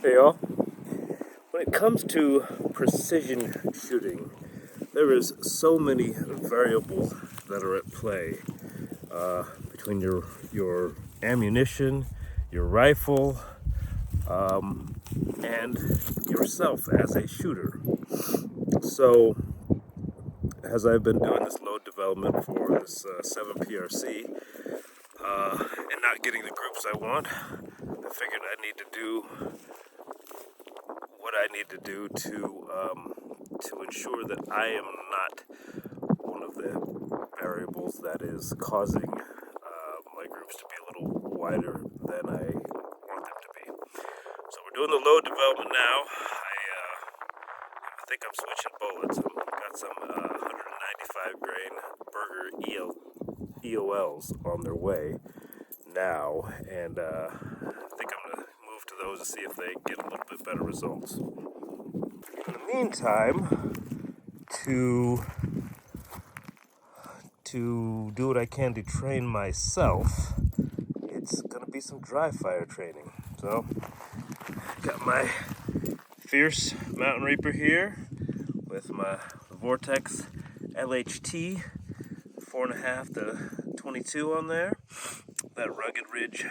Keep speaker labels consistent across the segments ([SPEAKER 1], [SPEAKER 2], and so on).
[SPEAKER 1] Hey y'all. When it comes to precision shooting, there is so many variables that are at play between your ammunition, your rifle, and yourself as a shooter. So, as I've been doing this load development for this 7 PRC and not getting the groups I want, I figured I need to do what I need to do to ensure that I am not one of the variables that is causing my groups to be a little wider than I want them to be. So we're doing the load development now. I think I'm switching bullets. I've got some 195 grain Burger EOLs on their way now, and I think I'm going to move to those to see if they get a little bit better results. In the meantime, to do what I can to train myself, it's going to be some dry fire training. So, got my fierce Mtn Reaper here with my Vortex LHT 4.5 to 22 on there. That Rugged Ridge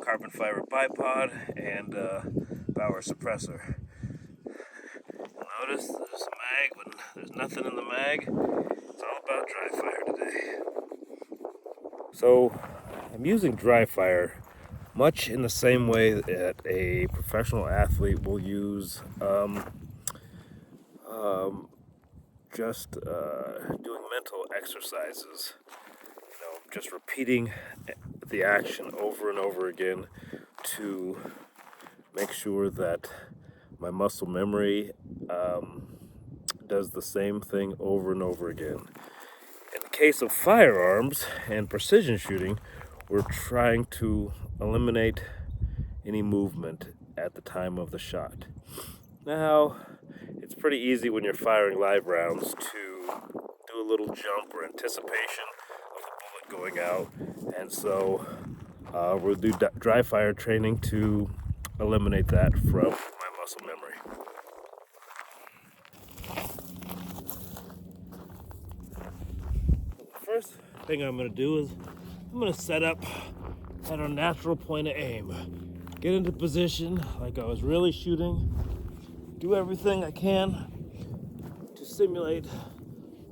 [SPEAKER 1] carbon fiber bipod and power suppressor. Notice there's a mag when there's nothing in the mag. It's all about dry fire today. So I'm using dry fire much in the same way that a professional athlete will use just doing mental exercises. Just repeating the action over and over again to make sure that my muscle memory does the same thing over and over again. In the case of firearms and precision shooting, we're trying to eliminate any movement at the time of the shot. Now, it's pretty easy when you're firing live rounds to do a little jump or anticipation of the bullet going out, and so we'll do dry fire training to eliminate that from my muscle memory. The first thing I'm going to do is I'm going to set up at a natural point of aim. Get into position like I was really shooting. Do everything I can to simulate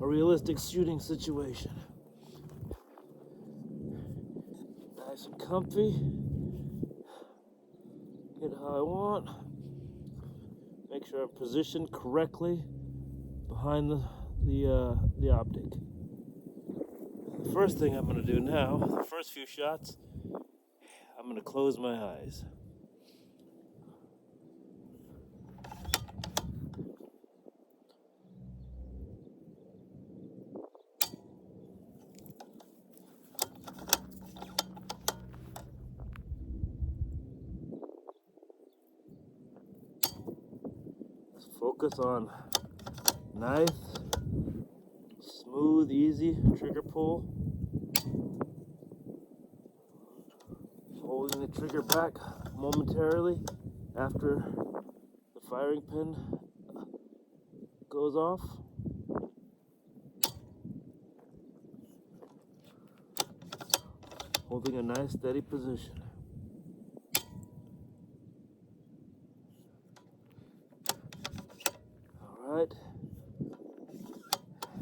[SPEAKER 1] a realistic shooting situation. Nice and comfy. Get how I want. Make sure I'm positioned correctly behind the optic. The first thing I'm going to do now, the first few shots, I'm going to close my eyes. Focus on nice, smooth, easy trigger pull. Holding the trigger back momentarily after the firing pin goes off. Holding a nice steady position. Alright.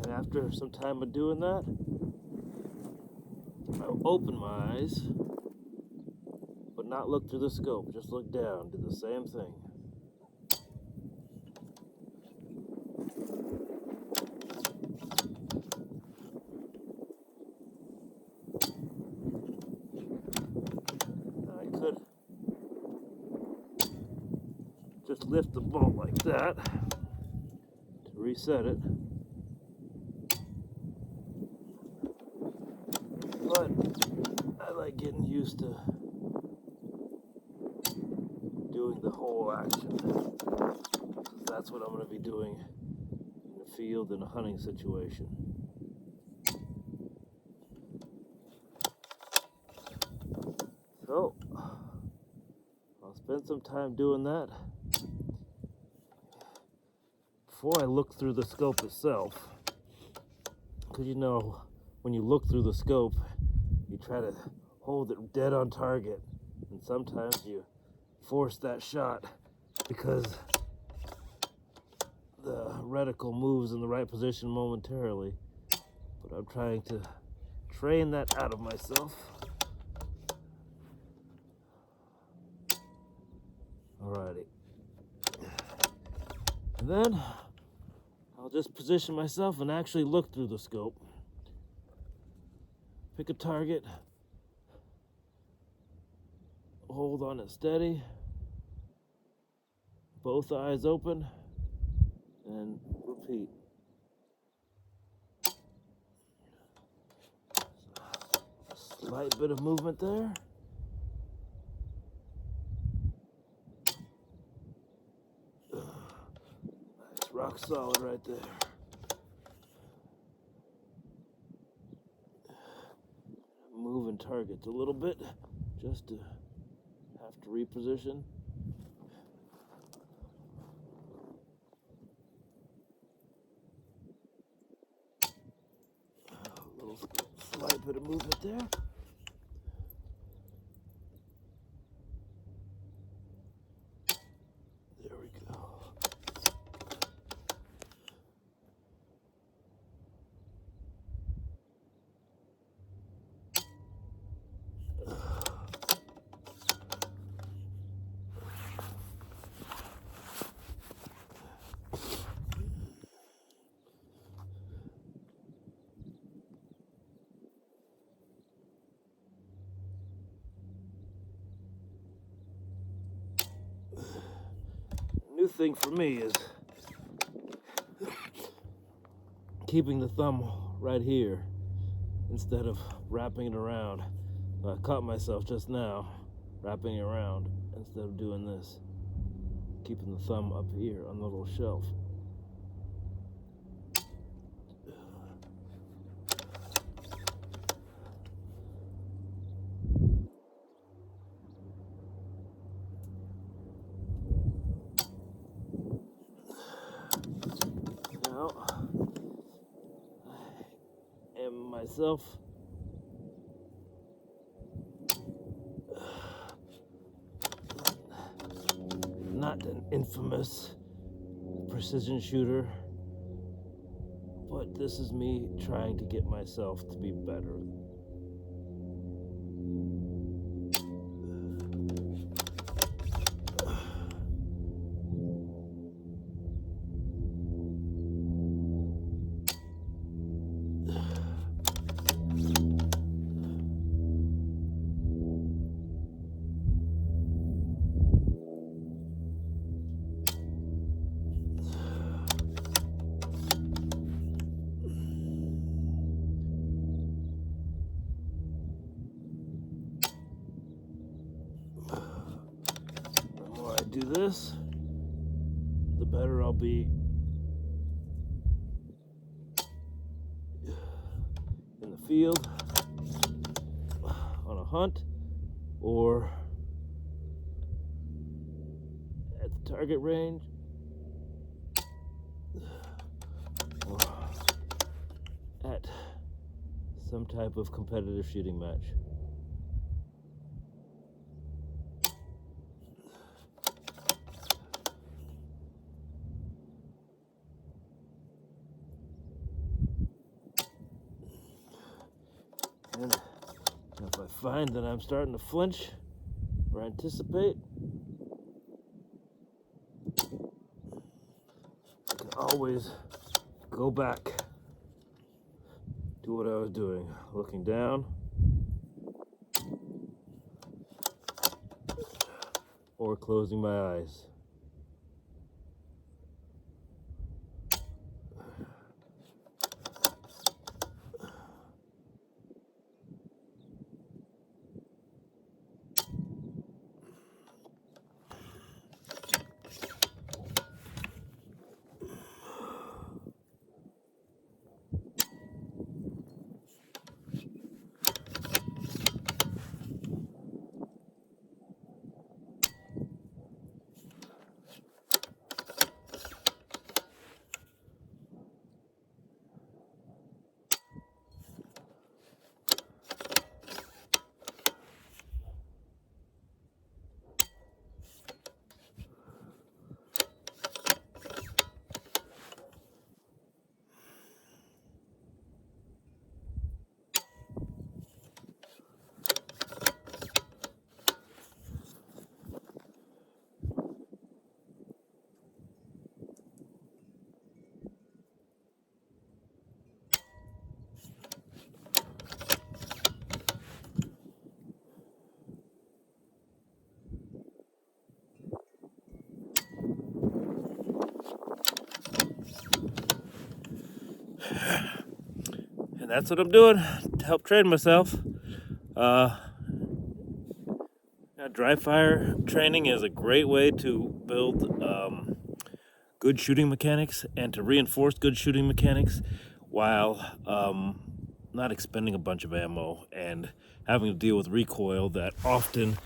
[SPEAKER 1] And after some time of doing that, I'll open my eyes, but not look through the scope, just look down, do the same thing. I could just lift the bolt like that to reset it. But I like getting used to doing the whole action. That's what I'm going to be doing in the field in a hunting situation. So, I'll spend some time doing that before I look through the scope itself. Because when you look through the scope, you try to hold it dead on target, and sometimes you force that shot because the reticle moves in the right position momentarily. But I'm trying to train that out of myself. Alrighty. And then I'll just position myself and actually look through the scope. Pick a target. Hold on it steady. Both eyes open. And repeat. Slight bit of movement there. Nice, rock solid right there. Moving targets a little bit just to have to reposition. A little slight bit of movement there. There we go. New thing for me is keeping the thumb right here instead of wrapping it around. I caught myself just now wrapping it around instead of doing this, keeping the thumb up here on the little shelf. Now, I am myself not an infamous precision shooter, but this is me trying to get myself to be better. The more I do this, the better I'll be in the field, on a hunt, or at the target range, or at some type of competitive shooting match. And if I find that I'm starting to flinch or anticipate, I can always go back to what I was doing, looking down or closing my eyes. And that's what I'm doing to help train myself. Dry fire training is a great way to build good shooting mechanics and to reinforce good shooting mechanics while not expending a bunch of ammo and having to deal with recoil that often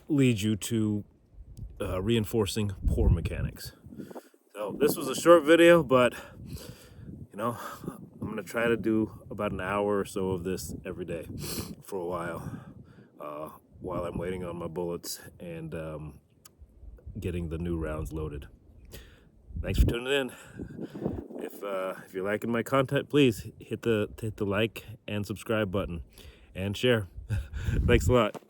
[SPEAKER 1] leads you to reinforcing poor mechanics. So this was a short video, but I'm gonna try to do about an hour or so of this every day for a while I'm waiting on my bullets and getting the new rounds loaded. Thanks for tuning in. If you're liking my content, please hit the like and subscribe button and share. Thanks a lot.